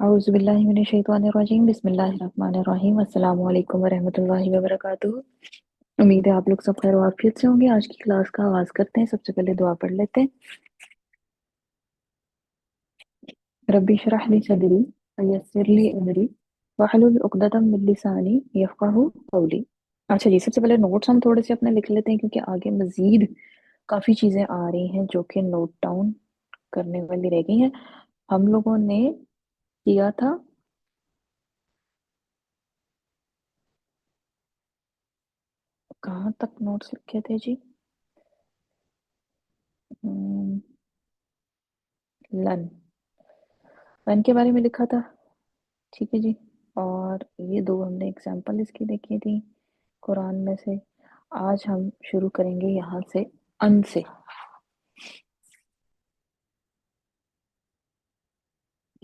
औज़ु बिल्लाहि मिनश शैतानिर रजीम बिस्मिल्लाहिर रहमानिर रहीम अस्सलामु अलैकुम व रहमतुल्लाहि व बरकातुहू। उम्मीद है आप लोग सब खैर वाफियत से होंगे। आज की क्लास का आगाज करते हैं। सबसे पहले दुआ पढ़ लेते हैं। रब्बी शरह ली सदरी व यस्सिर ली अमरी वहलुल उक़दतम मिन लिसानी यफ़क़हू क़ौली। अच्छा जी, सबसे पहले नोट्स हम थोड़े से अपने लिख लेते हैं क्योंकि आगे मजीद काफ़ी चीज़ें आ रही हैं जो कि नोट डाउन करने वाली रह गई हैं। हम लोगों ने किया था कहाँ तक नोट्स लिखे थे जी? लन वन के बारे में लिखा था। ठीक है जी। और ये दो हमने एग्जाम्पल इसकी देखी थी कुरान में से। आज हम शुरू करेंगे यहाँ से अन से।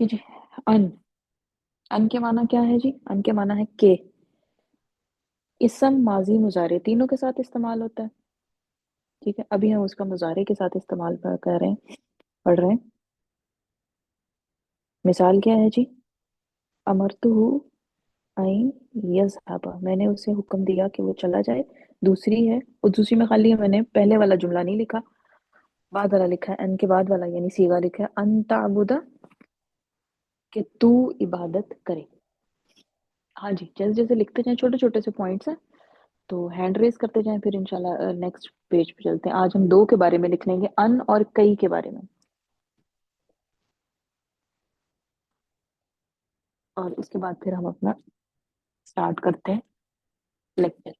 ठीक है जी। अन अन के माना क्या है जी? अन के माना है के। इसम माजी मुजारे तीनों के साथ इस्तेमाल होता है। ठीक है, अभी हम उसका मुजारे के साथ इस्तेमाल कर रहे हैं, पढ़ रहे हैं। मिसाल क्या है जी? अमरतुहु अइन यज़हबा, मैंने उसे हुक्म दिया कि वो चला जाए। दूसरी है, और दूसरी में खाली मैंने पहले वाला जुमला नहीं लिखा, बाद वाला लिखा है। अन के बाद वाला यानी सीगा लिखा है अन ताबुदा, कि तू इबादत करे। हाँ जी, जैसे जैसे लिखते जाएं, छोटे छोटे से पॉइंट्स हैं तो हैंड रेस करते जाएं, फिर इंशाल्लाह नेक्स्ट पेज पे चलते हैं। आज हम दो के बारे में लिख लेंगे, अन और कई के बारे में। और उसके बाद फिर हम अपना स्टार्ट करते हैं लेक्चर।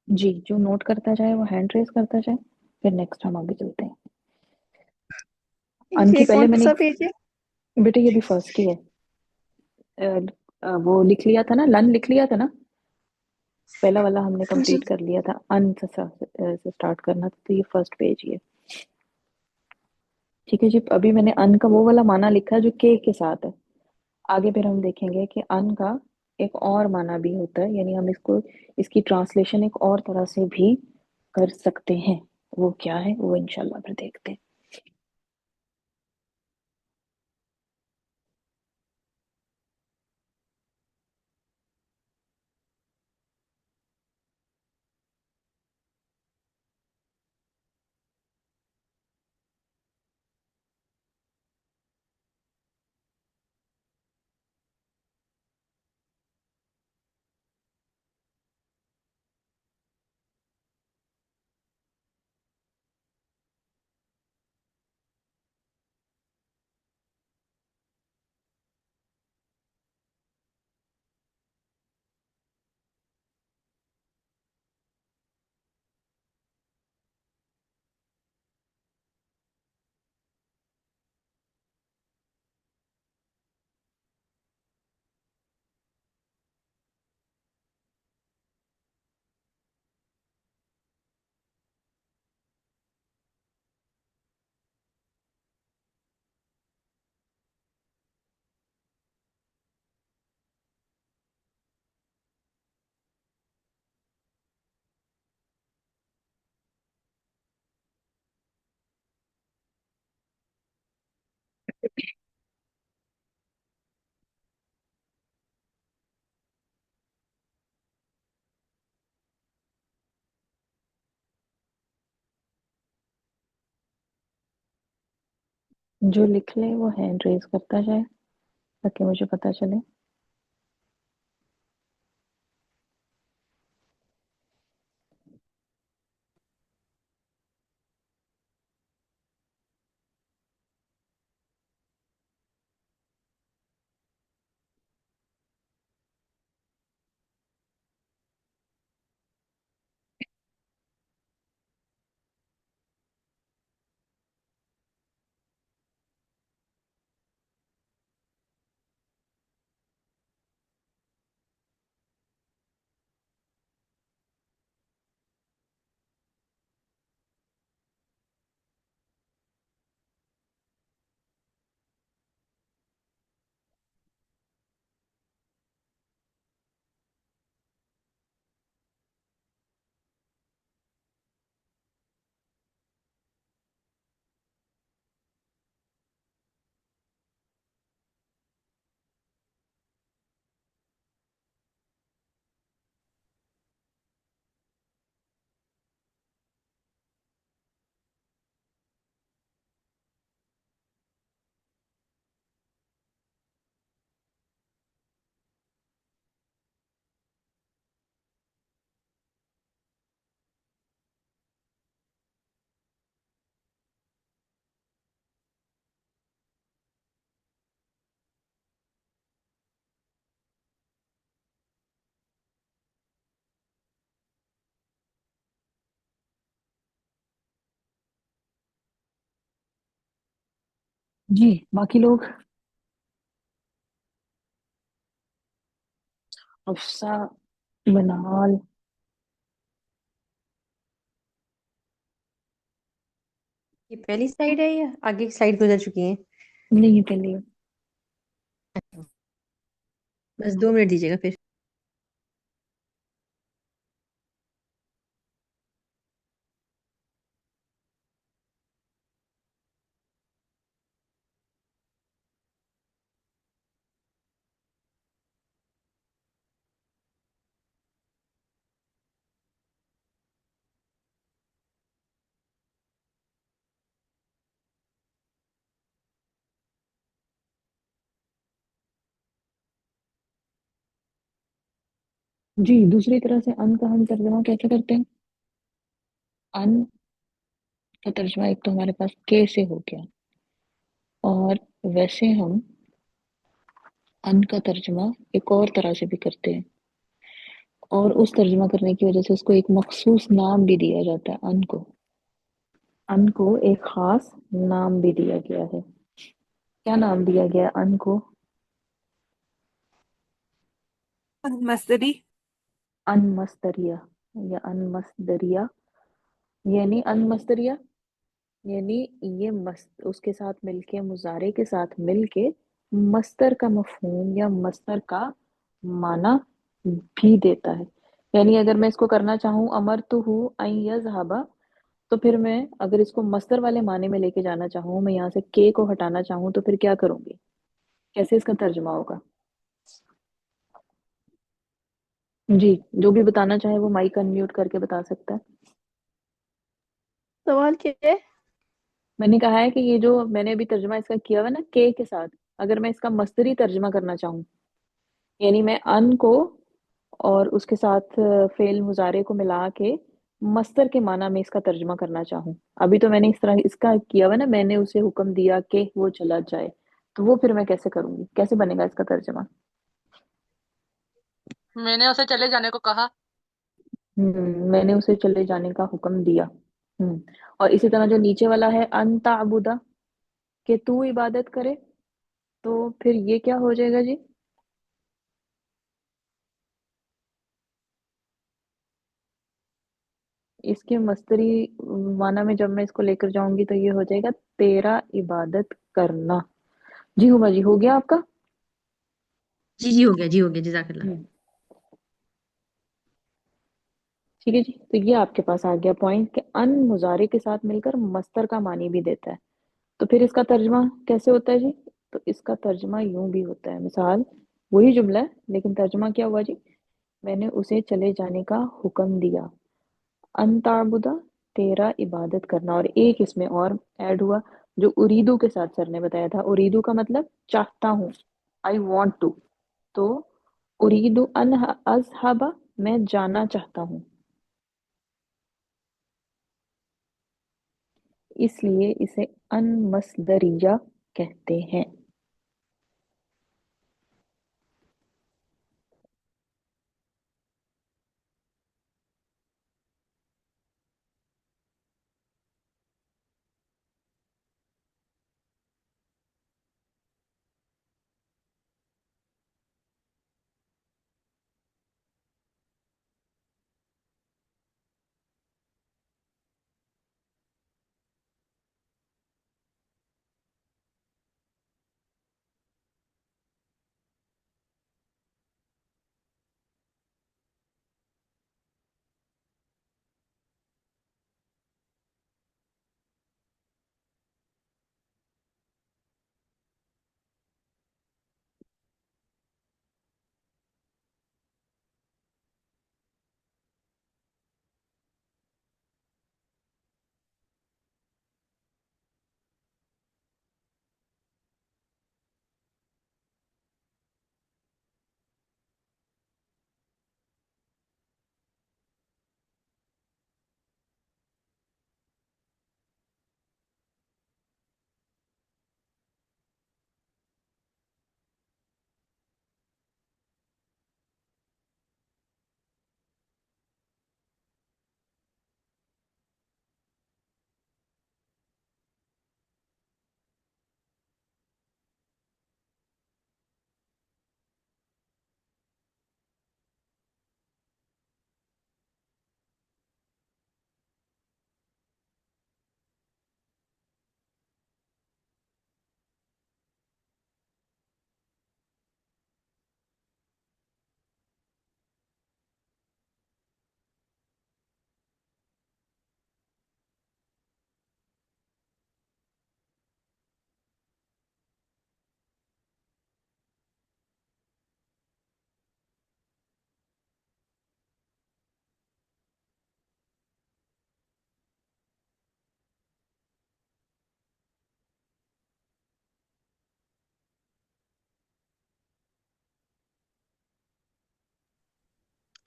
जी, जो नोट करता जाए वो हैंड रेस करता जाए, फिर नेक्स्ट हम आगे चलते हैं। अन की ये पहले कौन मैंने सा पेज है? बेटे ये भी फर्स्ट ही है। वो लिख लिया था ना, लन लिख लिया था ना, पहला वाला हमने जी। कंप्लीट कर लिया था। अन से स्टार्ट करना था, तो ये फर्स्ट पेज ही है। ठीक है जी। अभी मैंने अन का वो वाला माना लिखा है जो के साथ है। आगे फिर हम देखेंगे कि अन का एक और माना भी होता है, यानी हम इसको इसकी ट्रांसलेशन एक और तरह से भी कर सकते हैं। वो क्या है वो इंशाल्लाह फिर देखते हैं। जो लिख ले वो हैंड रेज करता जाए ताकि मुझे पता चले। जी बाकी लोग। अफसा, मनाल। ये पहली स्लाइड है या आगे की स्लाइड गुजर चुकी है? नहीं के लिए। बस 2 मिनट दीजिएगा फिर। जी दूसरी तरह से अन का हम तर्जुमा कैसे करते हैं? अन का तर्जुमा एक तो हमारे पास के से हो गया, और वैसे हम अन का तर्जुमा एक और तरह से भी करते हैं, और उस तर्जुमा करने की वजह से उसको एक मखसूस नाम भी दिया जाता है अन को। अन को एक खास नाम भी दिया गया है। क्या नाम दिया गया है अन को? मस्तरी। अनमस्तरिया या अनमस्तरिया, यानी अनमस्तरिया, यानी ये मस्त उसके साथ मिलके, मुजारे के साथ मिलके मस्तर का मफहूम या मस्तर का माना भी देता है। यानी अगर मैं इसको करना चाहूँ अमर तो हूँ आई यजहबा, तो फिर मैं अगर इसको मस्तर वाले माने में लेके जाना चाहूँ, मैं यहाँ से के को हटाना चाहूँ, तो फिर क्या करूंगी? कैसे इसका तर्जुमा होगा? जी, जो भी बताना चाहे वो माइक अनम्यूट करके बता सकता है। सवाल क्या है? मैंने कहा है कि ये जो मैंने अभी तर्जुमा इसका किया हुआ है ना के साथ, अगर मैं इसका मस्तरी तर्जुमा करना चाहूँ, यानी मैं अन को और उसके साथ फेल मुजारे को मिला के मस्तर के माना में इसका तर्जुमा करना चाहूँ, अभी तो मैंने इस तरह इसका किया हुआ है ना, मैंने उसे हुक्म दिया कि वो चला जाए, तो वो फिर मैं कैसे करूंगी, कैसे बनेगा इसका तर्जुमा? मैंने उसे चले जाने को कहा। मैंने उसे चले जाने का हुक्म दिया। और इसी तरह जो नीचे वाला है अन ताबुदा, कि तू इबादत करे, तो फिर ये क्या हो जाएगा जी? इसके मस्तरी माना में जब मैं इसको लेकर जाऊंगी तो ये हो जाएगा तेरा इबादत करना। जी हुआ जी, हो गया आपका? जी जी, हो गया, जी हो गया, जजाकल्ला। हम्म ठीक है जी, तो ये आपके पास आ गया पॉइंट कि अन मुजारे के साथ मिलकर मस्तर का मानी भी देता है। तो फिर इसका तर्जमा कैसे होता है जी? तो इसका तर्जमा यूं भी होता है, मिसाल वही जुमला है लेकिन तर्जमा क्या हुआ जी? मैंने उसे चले जाने का हुक्म दिया, अनताबुदा, तेरा इबादत करना, और एक इसमें और ऐड हुआ जो उरीदू के साथ सर ने बताया था। उरीदू का मतलब चाहता हूँ, आई वॉन्ट टू। तो उरीदू अन अजहबा, मैं जाना चाहता हूँ, इसलिए इसे अनमस्दरिया कहते हैं।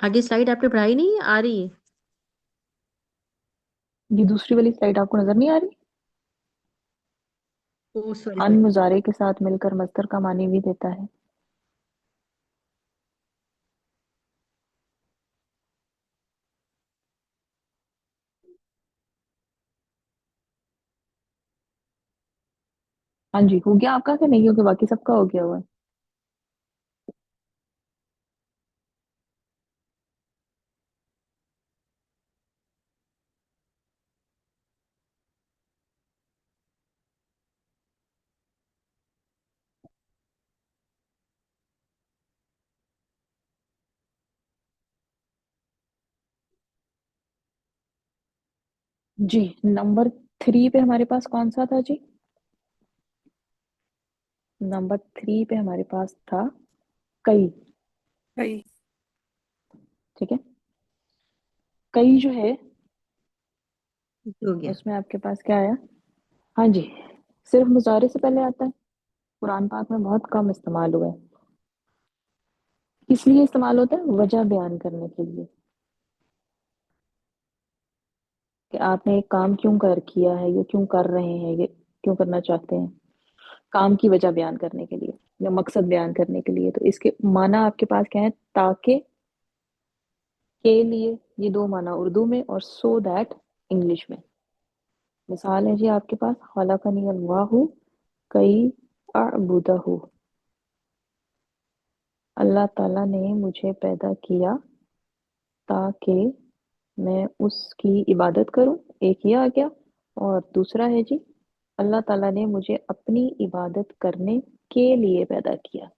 आगे स्लाइड आपने पढ़ाई नहीं आ रही है? ये दूसरी वाली स्लाइड आपको नजर नहीं आ रही? ओ सॉरी अन सॉरी। मुजारे के साथ मिलकर मस्दर का मानी भी देता है। हाँ जी, हो गया आपका कि नहीं हो गया? बाकी सबका हो गया हुआ है। जी, नंबर 3 पे हमारे पास कौन सा था जी? नंबर 3 पे हमारे पास था कई। सही। ठीक है। कई जो है हो गया। उसमें आपके पास क्या आया? हाँ जी, सिर्फ मुजारे से पहले आता है। कुरान पाक में बहुत कम इस्तेमाल हुआ है। किस लिए इस्तेमाल होता है? वजह बयान करने के लिए, कि आपने एक काम क्यों कर किया है, ये क्यों कर रहे हैं, ये क्यों करना चाहते हैं। काम की वजह बयान करने के लिए या मकसद बयान करने के लिए। तो इसके माना आपके पास क्या है? ताकि, के लिए, ये दो माना उर्दू में, और सो दैट इंग्लिश में। मिसाल है जी आपके पास, खलकनी अल्लाहु कई अअबुदहु। अल्लाह ताला ने मुझे पैदा किया ताकि मैं उसकी इबादत करूं। एक ये आ गया। और दूसरा है जी, अल्लाह ताला ने मुझे अपनी इबादत करने के लिए पैदा किया।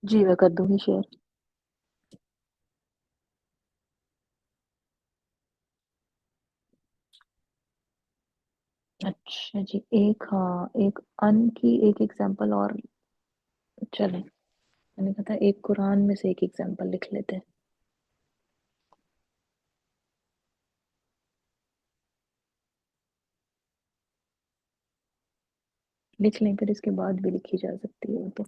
जी, मैं कर दूंगी शेयर। अच्छा जी, एक, हाँ, एक अन की एक एग्जांपल और। चलें, मैंने कहा था एक कुरान में से एक एग्जांपल लिख लेते हैं। लिख लें, फिर इसके बाद भी लिखी जा सकती है वो तो।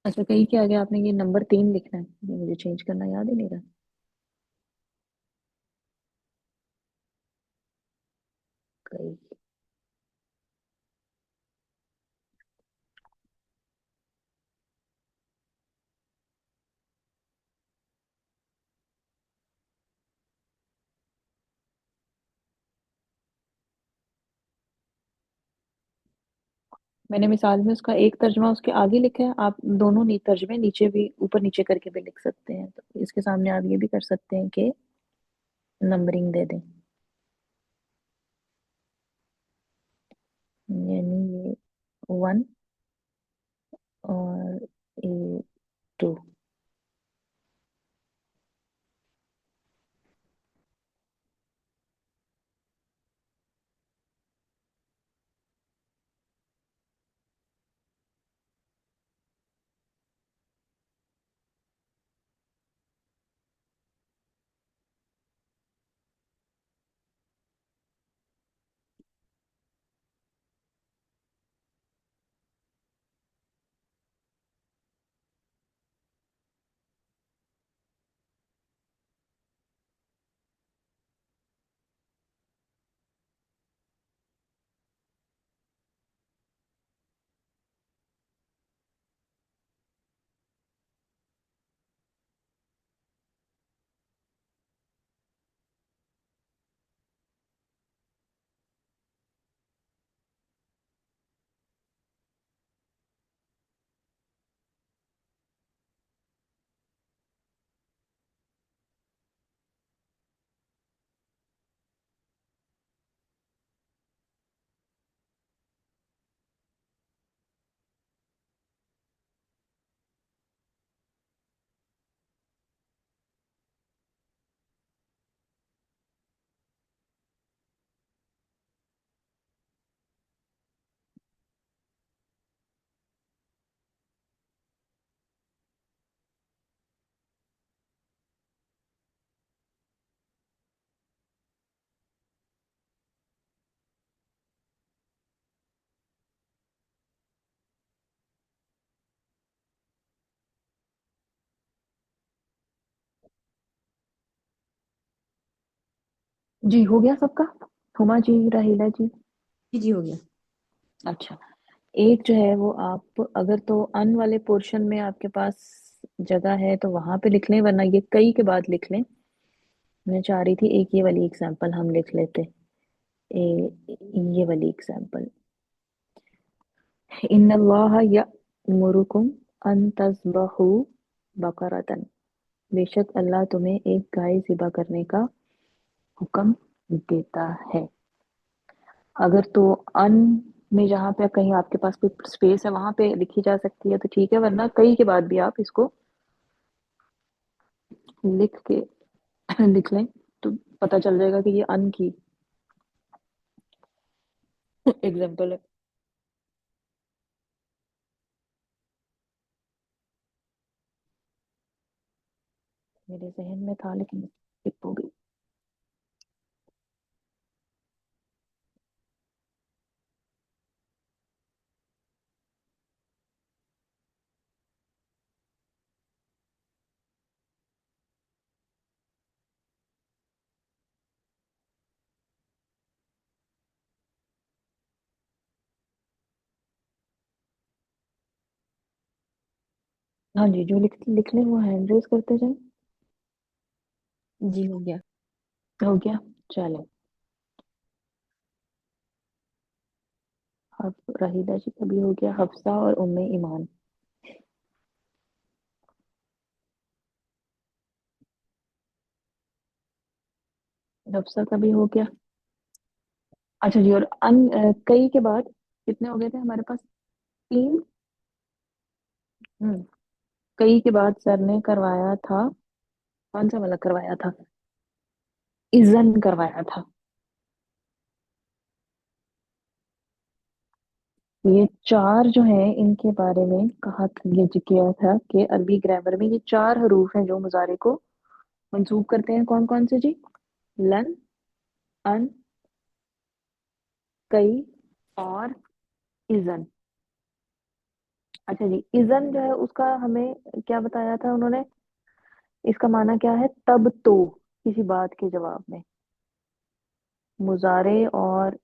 अच्छा, कहीं क्या आ गया? आपने ये नंबर 3 लिखना है, ये मुझे चेंज करना याद ही नहीं रहा। कहीं। मैंने मिसाल में उसका एक तर्जमा उसके आगे लिखा है। आप दोनों तर्जमे नीचे भी, ऊपर नीचे करके भी लिख सकते हैं। तो इसके सामने आप ये भी कर सकते हैं कि नंबरिंग दे दें, यानी ये 1 और ये 2। जी हो गया सबका? हुमा जी, राहिला जी। जी हो गया। अच्छा, एक जो है वो आप अगर तो अन वाले पोर्शन में आपके पास जगह है तो वहां पे लिख लें, वरना ये कई के बाद लिख लें। मैं चाह रही थी एक ये वाली एग्जांपल हम लिख लेते। ये वाली एग्जांपल, इन्नल्लाह यअमुरुकुम अन तज़बहू बकरतन, बेशक अल्लाह तुम्हें एक गाय ज़िबा करने का हुक्म देता है। अगर तो अन में जहाँ पे कहीं आपके पास कोई स्पेस है वहां पे लिखी जा सकती है तो ठीक है, वरना कई के बाद भी आप इसको लिख के लिख लें तो पता चल जाएगा कि ये अन की एग्जाम्पल है। मेरे जहन में था लेकिन स्किप हो गई। हाँ जी, जो लिख लिख लें वो हैंड रेज करते जाएं। जी हो गया। हो गया, चले। अब रहीदा जी का भी हो गया, हफ्सा और उम्मे ईमान। हफ्सा का भी हो गया। अच्छा जी, और कई के बाद कितने हो गए थे हमारे पास? तीन। हम्म। कई के बाद सर ने करवाया था, कौन सा वाला करवाया था? इजन करवाया था। ये चार जो है इनके बारे में कहा ये जी किया था कि अरबी ग्रामर में ये चार हरूफ हैं जो मुजारे को मंसूब करते हैं। कौन कौन से जी? लन, अन, कई और इजन। अच्छा जी, इजन जो है उसका हमें क्या बताया था उन्होंने? इसका माना क्या है? तब तो, किसी बात के जवाब में। मुजारे और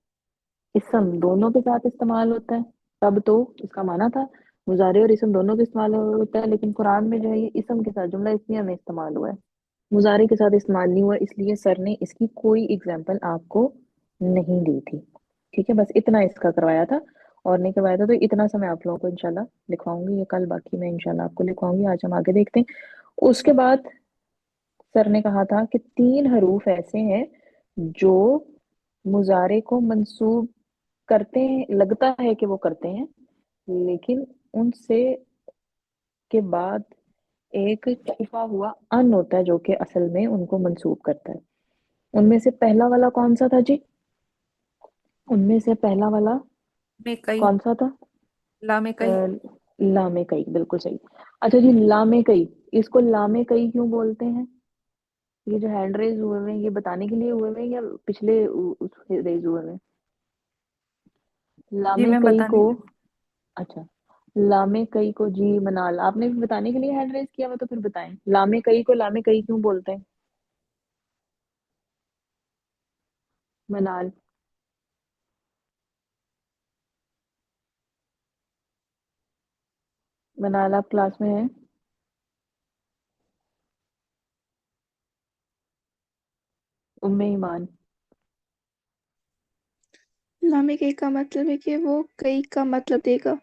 इसम दोनों के साथ इस्तेमाल होता है। तब तो इसका माना था मुजारे और इसम दोनों के इस्तेमाल होता है, लेकिन कुरान में जो है ये इसम के साथ जुमला इसमिया में इस्तेमाल हुआ है, मुजारे के साथ इस्तेमाल नहीं हुआ, इसलिए सर ने इसकी कोई एग्जाम्पल आपको नहीं दी थी। ठीक है, बस इतना इसका करवाया था और नहीं करवाया था, तो इतना सा मैं आप लोगों को इंशाल्लाह लिखवाऊंगी, ये कल बाकी मैं इंशाल्लाह आपको लिखवाऊंगी। आज हम आगे देखते हैं। उसके बाद सर ने कहा था कि तीन हरूफ ऐसे हैं जो मुजारे को मंसूब करते हैं, लगता है कि वो करते हैं, लेकिन उनसे के बाद एक छुपा हुआ अन होता है जो कि असल में उनको मंसूब करता है। उनमें से पहला वाला कौन सा था जी? उनमें से पहला वाला में कई। कौन सा था? ला में अ, कई। लामे कई, बिल्कुल सही। अच्छा जी, लामे कई, इसको लामे कई क्यों बोलते हैं? ये जो हैंड रेज हुए हुए हैं ये बताने के लिए हुए हुए हैं या पिछले रेज हुए हुए हैं? जी लामे मैं कई को, बताने। अच्छा, लामे कई को जी मनाल, आपने भी बताने के लिए हैंड रेज किया हुआ तो फिर बताएं, लामे कई को लामे कई क्यों बोलते हैं? मनाल। मनाल आप क्लास में हैं? उम्मे ईमान। लामे कई का मतलब है कि वो कई का मतलब देगा।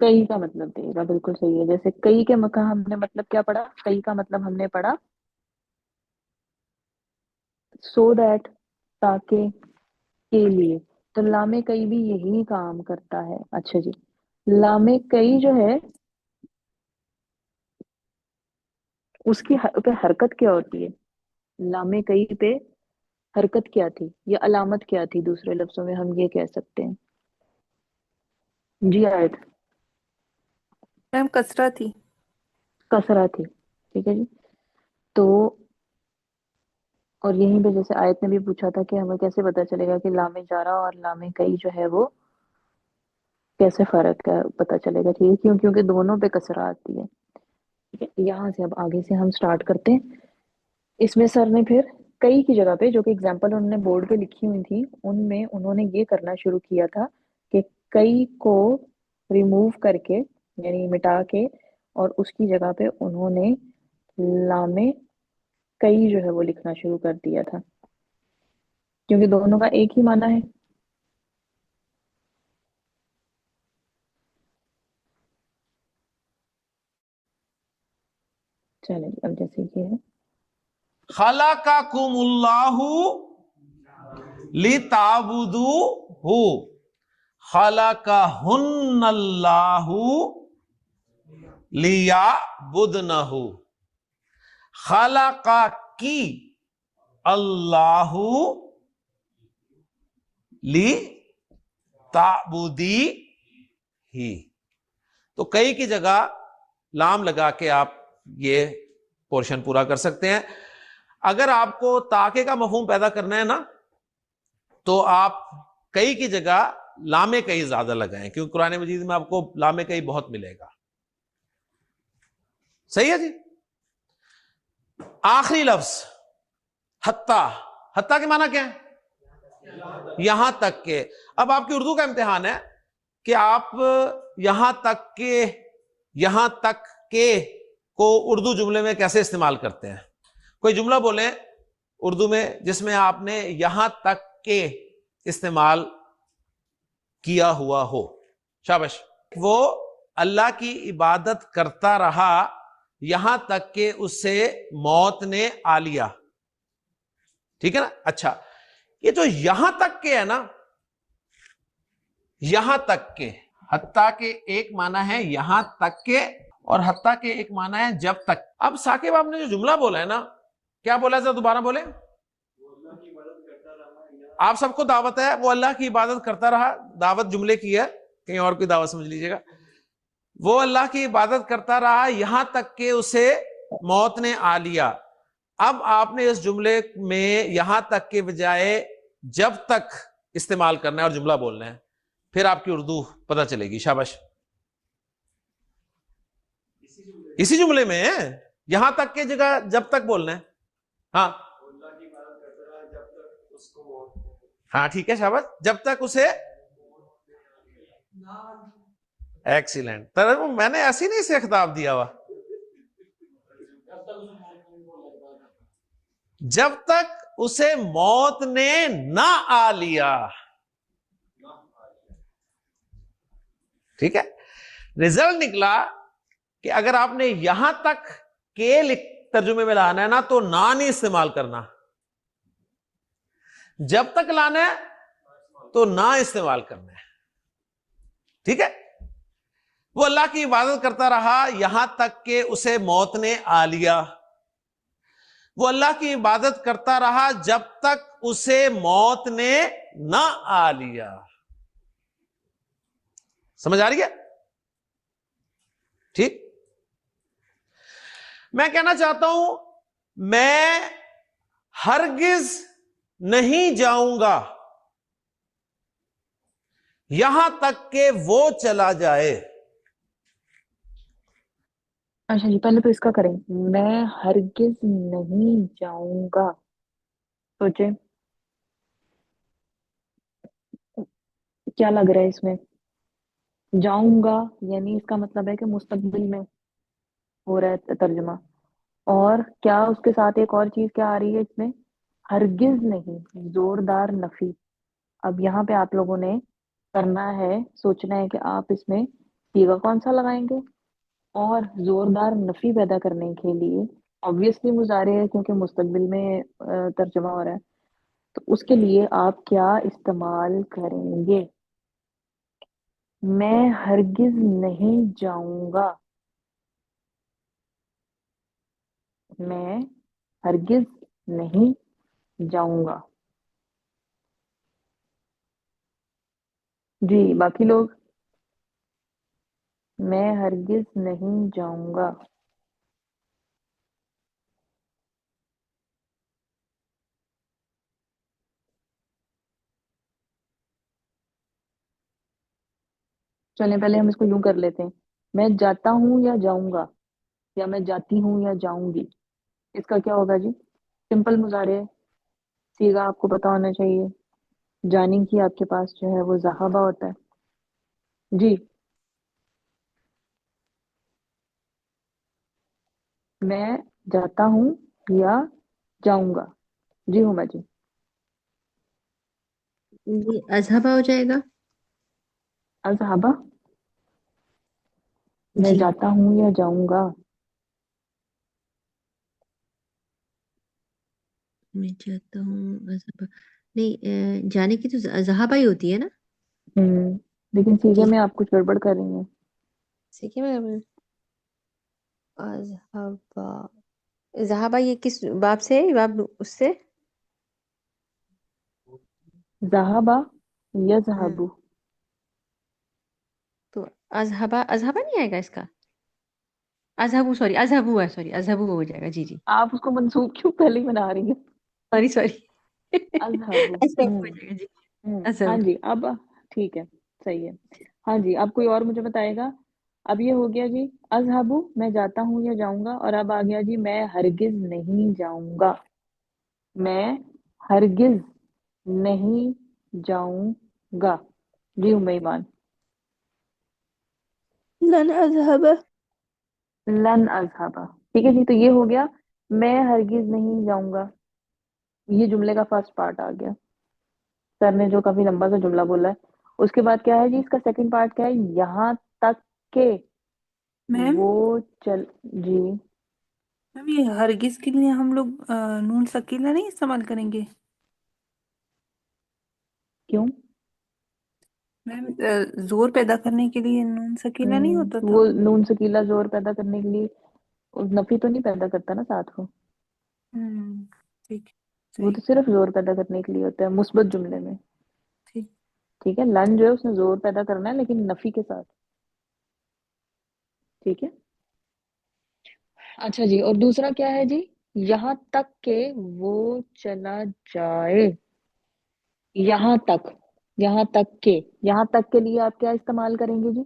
कई का मतलब देगा, बिल्कुल सही है। जैसे कई के मका हमने मतलब क्या पढ़ा? कई का मतलब हमने पढ़ा सो दैट, ताकि, के लिए। तो लामे कई भी यही काम करता है। अच्छा जी, लामे कई जो है उसकी पे हरकत क्या होती है? लामे कई पे हरकत क्या थी या अलामत क्या थी, दूसरे लफ्जों में हम ये कह सकते हैं। जी आयत। मैम कसरा थी। कसरा थी, ठीक है जी। तो और यहीं पे जैसे आयत ने भी पूछा था कि हमें कैसे पता चलेगा कि लामे जारा और लामे कई जो है वो कैसे फर्क है, पता चलेगा, ठीक है, क्यों? क्योंकि दोनों पे कसरा आती है। ठीक है, यहाँ से अब आगे से हम स्टार्ट करते हैं। इसमें सर ने फिर کئی کی جگہ پہ جو کہ اگزامپل انہوں نے بورڈ پہ لکھی ہوئی تھی ان میں انہوں نے یہ کرنا شروع کیا تھا کہ کئی کو ریموو کر کے یعنی مٹا کے اور اس کی جگہ پہ انہوں نے لام کئی جو ہے وہ لکھنا شروع کر دیا تھا کیونکہ دونوں کا ایک ہی معنی ہے. چلیں اب جیسے یہ ہے خلقکم اللہ لتعبدوہ خلقہن اللہ لیعبدنہ خلق کی اللہ لتعبدی ہی. تو کئی کی جگہ لام لگا کے آپ یہ پورشن پورا کر سکتے ہیں. اگر آپ کو تاکے کا مفہوم پیدا کرنا ہے نا تو آپ کئی کی جگہ لام کئی زیادہ لگائیں کیونکہ قرآن مجید میں آپ کو لام کئی بہت ملے گا. صحیح ہے جی. آخری لفظ حتی. حتی کے معنی کیا ہے؟ یہاں تک کہ. اب آپ کی اردو کا امتحان ہے کہ آپ یہاں تک کہ کو اردو جملے میں کیسے استعمال کرتے ہیں. کوئی جملہ بولیں اردو میں جس میں آپ نے یہاں تک کہ استعمال کیا ہوا ہو. شاباش. وہ اللہ کی عبادت کرتا رہا یہاں تک کہ اس سے موت نے آ لیا. ٹھیک ہے نا. اچھا یہ جو یہاں تک کہ ہے نا یہاں تک کہ حتیٰ کہ ایک معنی ہے یہاں تک کہ اور حتیٰ کہ ایک معنی ہے جب تک. اب ثاقب آپ نے جو جملہ بولا ہے نا کیا بولا ہے ذرا دوبارہ بولیں. آپ سب کو دعوت ہے وہ اللہ کی عبادت کرتا رہا. دعوت جملے کی ہے کہیں اور کوئی دعوت سمجھ لیجئے گا. وہ اللہ کی عبادت کرتا رہا یہاں تک کہ اسے موت نے آ لیا. اب آپ نے اس جملے میں یہاں تک کے بجائے جب تک استعمال کرنا ہے اور جملہ بولنا ہے. پھر آپ کی اردو پتہ چلے گی. شاباش. اسی جملے میں یہاں تک کے جگہ جب تک بولنا ہے. ہاں ہاں ٹھیک ہے. شاباش. جب تک اسے ایکسیلنٹ. میں نے ایسی نہیں اسے خطاب دیا ہوا. جب تک اسے موت نے نہ آ لیا. ٹھیک ہے. رزلٹ نکلا کہ اگر آپ نے یہاں تک کے ترجمے میں لانا ہے نا تو نہ نہیں استعمال کرنا. جب تک لانا ہے تو نہ استعمال کرنا ہے. ٹھیک ہے. وہ اللہ کی عبادت کرتا رہا یہاں تک کہ اسے موت نے آ لیا. وہ اللہ کی عبادت کرتا رہا جب تک اسے موت نے نہ آ لیا. سمجھ آ رہی ہے؟ ٹھیک. میں کہنا چاہتا ہوں میں ہرگز نہیں جاؤں گا یہاں تک کہ وہ چلا جائے. اچھا جی پہلے تو اس کا کریں. میں ہرگز نہیں جاؤں گا. سوچیں کیا لگ رہا ہے اس میں. جاؤں گا یعنی اس کا مطلب ہے کہ مستقبل میں ہو رہا ہے ترجمہ. اور کیا اس کے ساتھ ایک اور چیز کیا آ رہی ہے اس میں. ہرگز نہیں. زوردار نفی. اب یہاں پہ آپ لوگوں نے کرنا ہے سوچنا ہے کہ آپ اس میں صیغہ کون سا لگائیں گے. اور زوردار نفی پیدا کرنے کے لیے obviously مضارع ہے کیونکہ مستقبل میں ترجمہ ہو رہا ہے تو اس کے لیے آپ کیا استعمال کریں گے. میں ہرگز نہیں جاؤں گا. میں ہرگز نہیں جاؤں گا. جی باقی لوگ. میں ہرگز نہیں جاؤں گا. چلیں پہلے ہم اس کو یوں کر لیتے ہیں. میں جاتا ہوں یا جاؤں گا یا میں جاتی ہوں یا جاؤں گی. اس کا کیا ہوگا جی. سمپل مضارع ہے سیگا آپ کو پتا ہونا چاہیے. جانے کی آپ کے پاس جو ہے وہ ذہابہ ہوتا ہے جی. میں جاتا ہوں یا جاؤں گا. جی ہما جی. یہ اذهب ہو جائے گا. اذهب میں جی جاتا ہوں یا جاؤں گا. میں چاہتا ہوں اذهب نہیں جانے کی تو ذهب ہی ہوتی ہے نا. لیکن سیگے جی میں آپ کچھ گڑبڑ کر رہی ہیں. سیکھے میں اذهب ذهب یہ کس باب سے ہے؟ باب اس سے ذهب ہاں یذهب. تو اذهب نہیں آئے گا اس کا. اذهب سوری اذهب ہو جائے گا. جی جی آپ اس کو منسوخ کیوں پہلے ہی بنا رہی ہیں. سوری اذهب. اذهب ہو جائے گا. جی ہاں اذهب. جی اب ٹھیک ہے صحیح ہے. ہاں جی اب کوئی اور مجھے بتائے گا. اب یہ ہو گیا جی اذهب میں جاتا ہوں یا جاؤں گا. اور اب آ گیا جی میں ہرگز نہیں جاؤں گا. میں ہرگز نہیں جاؤں گا. جی ایمان. لن اذهب. لن اذهب. ٹھیک ہے جی تو یہ ہو گیا میں ہرگز نہیں جاؤں گا. یہ جملے کا فرسٹ پارٹ آ گیا. سر نے جو کافی لمبا سا جملہ بولا ہے. اس کے بعد کیا ہے جی اس کا سیکنڈ پارٹ کیا ہے. یہاں تک کہ میم وہ چل. جی میم یہ ہرگز کے لیے ہم لوگ نون سکینہ نہیں استعمال کریں گے. کیوں. میم زور پیدا کرنے کے لیے نون سکینہ نہیں ہوتا تھا. وہ نون سکیلا زور پیدا کرنے کے لیے نفی تو نہیں پیدا کرتا نا ساتھ کو. ٹھیک وہ صحیح. تو صرف زور پیدا کرنے کے لیے ہوتا ہے مثبت جملے میں. ٹھیک. ٹھیک ہے لن جو ہے اس نے زور پیدا کرنا ہے لیکن نفی کے ساتھ. ٹھیک ہے. اچھا جی اور دوسرا کیا ہے جی یہاں تک کہ وہ چلا جائے. یہاں تک. یہاں تک کہ. یہاں تک کے لیے آپ کیا استعمال کریں گے جی.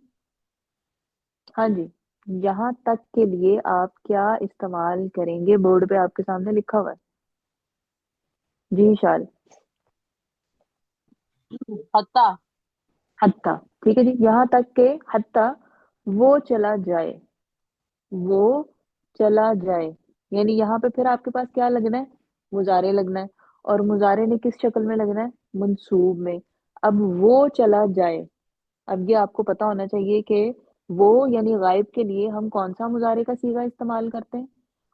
ہاں جی یہاں تک کے لیے آپ کیا استعمال کریں گے. بورڈ پہ آپ کے سامنے لکھا ہوا ہے. جی شال. حتی. حتیٰ. ٹھیک ہے جی یہاں تک کہ حتیٰ وہ چلا جائے. وہ چلا جائے یعنی یہاں پہ پھر آپ کے پاس کیا لگنا ہے مضارع لگنا ہے. اور مضارع نے کس شکل میں لگنا ہے منصوب میں. اب وہ چلا جائے. اب یہ آپ کو پتا ہونا چاہیے کہ وہ یعنی غائب کے لیے ہم کون سا مضارع کا صیغہ استعمال کرتے ہیں.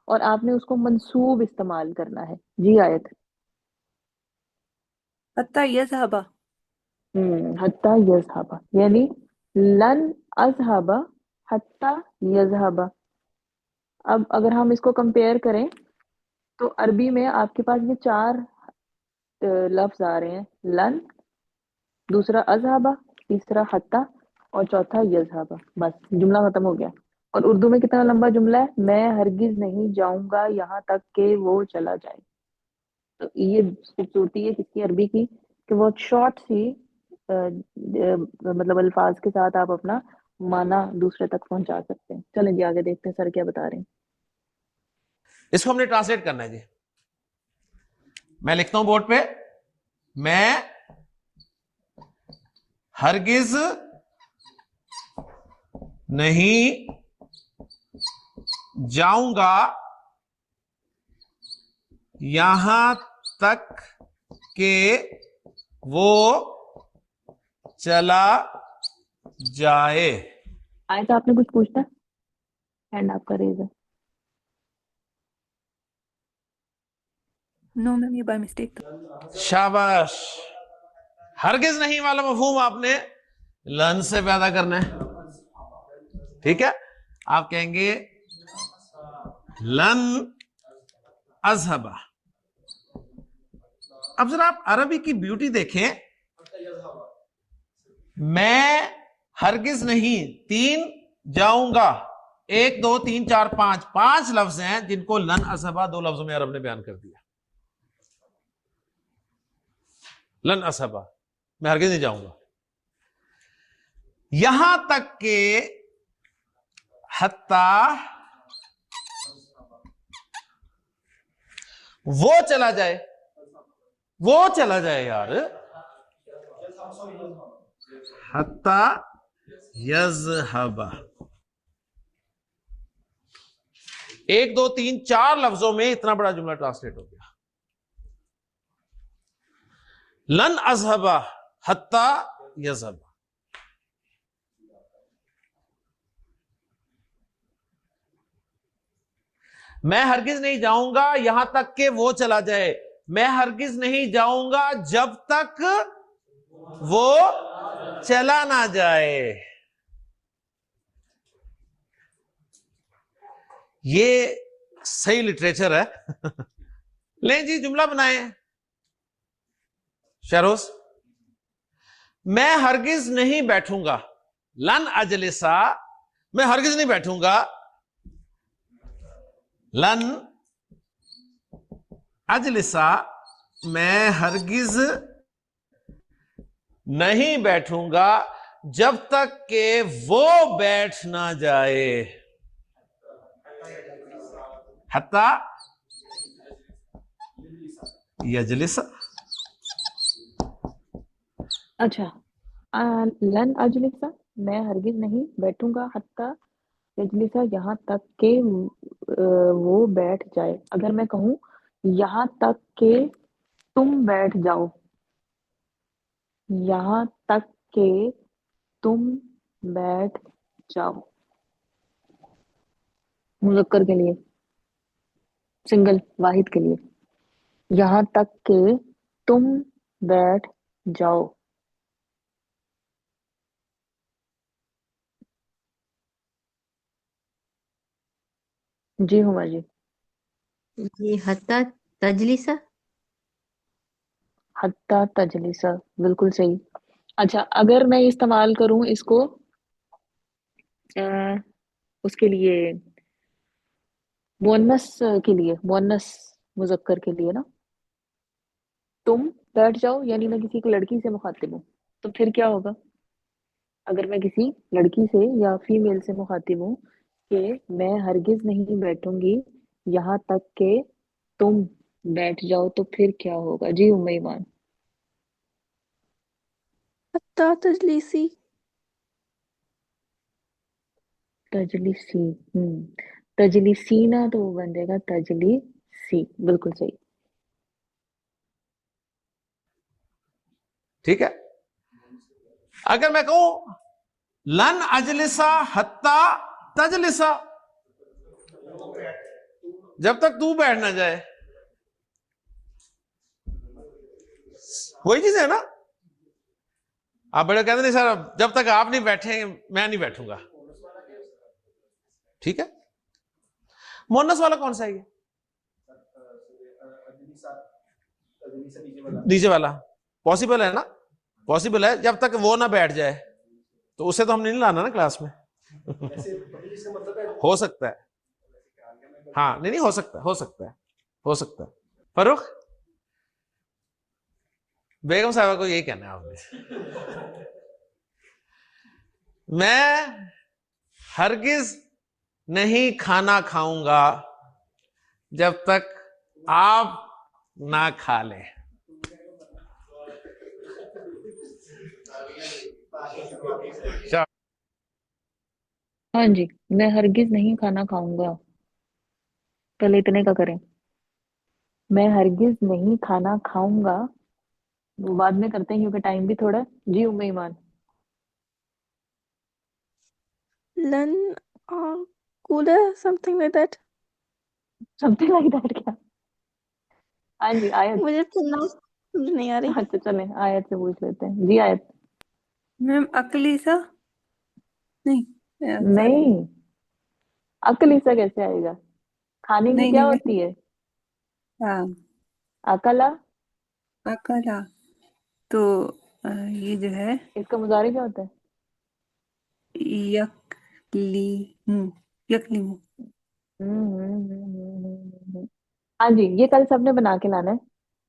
اور آپ نے اس کو منصوب استعمال کرنا ہے. جی آیت. حتی یذهب. حتیٰ یذهب یعنی لن اذهب حتیٰ یذهب. اب اگر ہم اس کو کمپیئر کریں تو عربی میں آپ کے پاس یہ چار لفظ آ رہے ہیں. لن دوسرا اذهب تیسرا حتیٰ اور چوتھا یذهب. بس جملہ ختم ہو گیا. اور اردو میں کتنا لمبا جملہ ہے میں ہرگز نہیں جاؤں گا یہاں تک کہ وہ چلا جائے. تو یہ خوبصورتی ہے کس کی عربی کی کہ وہ شارٹ سی مطلب الفاظ کے ساتھ آپ اپنا معنی دوسرے تک پہنچا سکتے ہیں. چلیں جی آگے دیکھتے ہیں سر کیا بتا رہے ہیں. اس کو ہم نے ٹرانسلیٹ کرنا ہے جی. میں لکھتا ہوں بورڈ پہ میں ہرگز نہیں جاؤں گا یہاں تک کہ وہ چلا جائے. آئے تو آپ نے کچھ پوچھنا ہینڈ آپ کا ریز ہے. نو میم یہ بائی مسٹیک تھا. شاباش. ہرگز نہیں والا مفہوم آپ نے لن سے پیدا کرنا ہے. ٹھیک ہے آپ کہیں گے لن اذهب. اب ذرا آپ عربی کی بیوٹی دیکھیں. میں ہرگز نہیں تین جاؤں گا 1 2 3 4 5 5 لفظ ہیں جن کو لن اذهب 2 لفظوں میں عرب نے بیان کر دیا. لن اذهب میں ہرگز نہیں جاؤں گا یہاں تک کہ حتیٰ وہ چلا جائے. وہ چلا جائے یار. حتی یذہب. 1 2 3 4 لفظوں میں اتنا بڑا جملہ ٹرانسلیٹ ہو گیا. لن اذهب حتی یذہب. میں ہرگز نہیں جاؤں گا یہاں تک کہ وہ چلا جائے. میں ہرگز نہیں جاؤں گا جب تک وہ چلا نہ جائے. یہ صحیح لٹریچر ہے. لیں جی جملہ بنائیں. شہروز. میں ہرگز نہیں بیٹھوں گا. لن اجلسا. میں ہرگز نہیں بیٹھوں گا. لن اجلسا. میں ہرگز نہیں بیٹھوں گا جب تک کہ وہ بیٹھ نہ جائے. حتی یجلس. اچھا لن اجلسا میں ہرگز نہیں بیٹھوں گا حتی یجلسا یہاں تک کہ وہ بیٹھ جائے. اگر میں کہوں یہاں تک کہ تم بیٹھ جاؤ. یہاں تک کہ تم بیٹھ جاؤ. مذکر کے لیے سنگل واحد کے لیے. یہاں تک کہ تم بیٹھ جاؤ. جی ہما جی. یہ حتی تجلیسا. حتی تجلیسا بالکل صحیح. اچھا اگر میں استعمال کروں اس کو اس کے لیے مؤنث کے لیے مؤنث مذکر کے لیے نا تم بیٹھ جاؤ یعنی میں کسی لڑکی سے مخاطب ہوں تو پھر کیا ہوگا؟ اگر میں کسی لڑکی سے یا فیمیل سے مخاطب ہوں کہ میں ہرگز نہیں بیٹھوں گی یہاں تک کہ تم بیٹھ جاؤ تو پھر کیا ہوگا؟ جی ام ایمان. حتی تجلیسی. تجلیسی. تجلیسینا تو وہ بن جائے گا تجلیسی. بالکل صحیح. ٹھیک ہے. اگر میں کہوں لن اجلسا حتی تجلسا جب تک تو بیٹھ نہ جائے. وہی چیز ہے نا. آپ بڑے کہتے نہیں سر جب تک آپ نہیں بیٹھیں میں نہیں بیٹھوں گا. ٹھیک ہے. مونس والا کون سا ہے یہ؟ نیچے والا پاسبل ہے نا. پاسبل ہے جب تک وہ نہ بیٹھ جائے تو اسے تو ہم نے نہیں لانا نا کلاس میں. ہو سکتا ہے. ہاں نہیں ہو سکتا ہے ہو سکتا ہے. فاروق بیگم صاحبہ کو یہی کہنا ہے آپ نے. میں ہرگز نہیں کھانا کھاؤں گا جب تک آپ نہ کھا لیں. ہاں جی میں ہرگز نہیں کھانا کھاؤں گا. پہلے اتنے کا کریں. میں ہرگز نہیں کھانا کھاؤں گا وہ بعد میں کرتے ہیں کیونکہ ٹائم بھی تھوڑا ہے. جی ام ایمان. لن آکل something like that. Something like that کیا؟ ہاں جی آیت. مجھے پرناؤنس سمجھ نہیں آ رہی. اچھا چلیں آیت سے پوچھ لیتے ہیں. جی آیت. میم اکلیسا نہیں نہیں عقل حصہ کیسے آئے گا؟ کھانے کی نہیں کیا نہیں ہوتی ہے؟ ہاں اکلا. اکلا تو یہ جو ہے اس کا مضارع کیا ہوتا ہے؟ یکلیمو. یکلیمو. ہاں جی یہ کل سب نے بنا کے لانا ہے.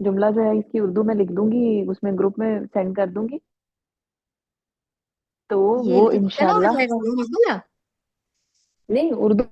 جملہ جو ہے اس کی اردو میں لکھ دوں گی اس میں گروپ میں سینڈ کر دوں گی تو یہ وہ لکھ کے نا ہو انشاءاللہ جائے گا وہ جملہ. نہیں اردو